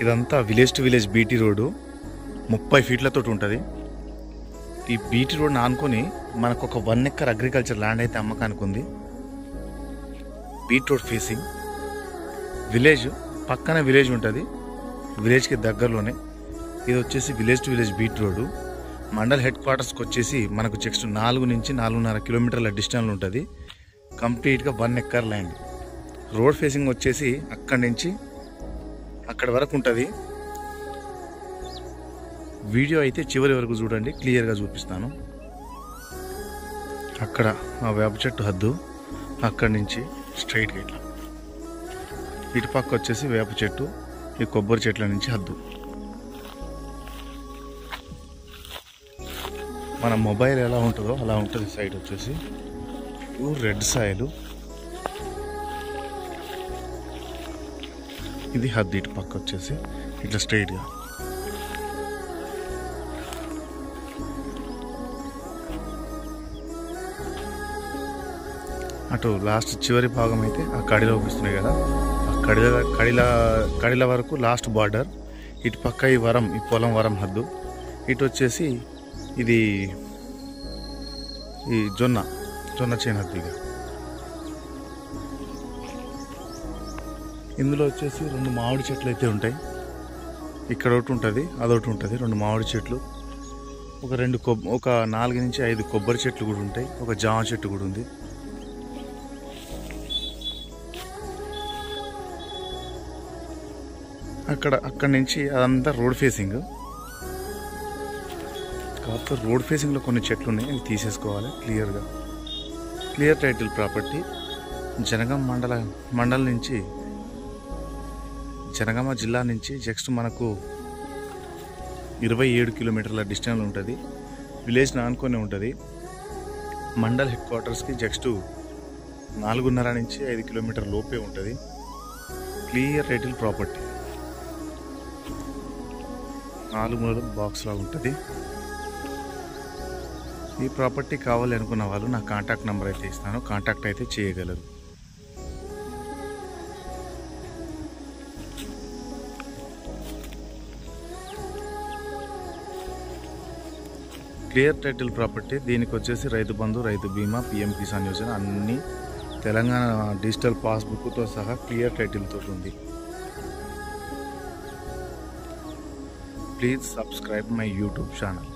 ఇదంతా village to village BT road 30 ఫీట్లతో ఉంటుంది. ఈ బీటీ రోడ్ ఆనుకొని మనకు ఒక 1 ఎకర్ అగ్రికల్చర్ ల్యాండ్ అయితే అమ్మకానికి ఉంది. బీటీ రోడ్ ఫేసింగ్ విలేజ్, పక్కన విలేజ్ ఉంటుంది, విలేజ్కి దగ్గరలోనే. ఇది వచ్చేసి village to village BT road. Mandal head క్వార్టర్స్కి వచ్చేసి మనకు జస్ట్ 4 నుంచి 4.5 కిలోమీటర్ల డిస్టెన్స్ ఉంటుంది. కంప్లీట్గా 1 ఎకర్ ల్యాండ్. రోడ్ ఫేసింగ్ వచ్చేసి అక్కడి నుంచి అక్కడి వరకు ఉంటుంది. వీడియో అయితే చివరి వరకు చూడండి, క్లియర్గా చూపిస్తాను. అక్కడ ఆ వేప చెట్టు హద్దు, అక్కడి నుంచి స్ట్రైట్గా ఇట్లా ఇటు పక్క వచ్చేసి వేప చెట్టు, ఈ కొబ్బరి చెట్ల నుంచి హద్దు. మన మొబైల్ ఎలా ఉంటుందో అలా ఉంటుంది. సైడ్ వచ్చేసి రెడ్ సాయిలు, ఇది హద్దు. ఇటు పక్క వచ్చేసి ఇట్లా స్ట్రైట్గా అటు లాస్ట్ చివరి భాగం అయితే ఆ కడిలో చూపిస్తున్నాయి కదా, ఆ కడిల వరకు లాస్ట్ బార్డర్. ఇటు పక్క ఈ వరం, ఈ పొలం వరం హద్దు. ఇటు వచ్చేసి ఇది ఈ జొన్న చేను హద్దు. ఇక ఇందులో వచ్చేసి 2 మామిడి చెట్లు అయితే ఉంటాయి. ఇక్కడ ఒకటి ఉంటుంది, అదొకటి ఉంటుంది. 2 మామిడి చెట్లు, ఒక 4 నుంచి 5 కొబ్బరి చెట్లు కూడా ఉంటాయి. ఒక జామ చెట్టు కూడా ఉంది. అక్కడి నుంచి అదంతా రోడ్ ఫేసింగ్. కాకపోతే రోడ్ ఫేసింగ్లో కొన్ని చెట్లు ఉన్నాయి, అవి తీసేసుకోవాలి. Clear title property. మండలం నుంచి, జనగామ జిల్లా నుంచి జస్ట్ మనకు 27 కిలోమీటర్ల డిస్టెన్స్ ఉంటుంది. విలేజ్ ఆనుకొని ఉంటుంది. మండల్ హెడ్ క్వార్టర్స్కి జస్ట్ 4.5 నుంచి 5 కిలోమీటర్ లోపే ఉంటుంది. Clear title property. 4 మూలల బాక్స్ లాగా ఉంటుంది. ఈ ప్రాపర్టీ కావాలి అనుకున్న వాళ్ళు నా కాంటాక్ట్ నెంబర్ అయితే ఇస్తాను, కాంటాక్ట్ అయితే చేయగలరు. Clear title property. దీనికి వచ్చేసి రైతు బంధు, రైతు బీమా, పిఎం కిసాన్ యోజన అన్ని తెలంగాణ డిజిటల్ పాస్బుక్తో సహా క్లియర్ టైటిల్తో ఉంది. Please subscribe my YouTube channel.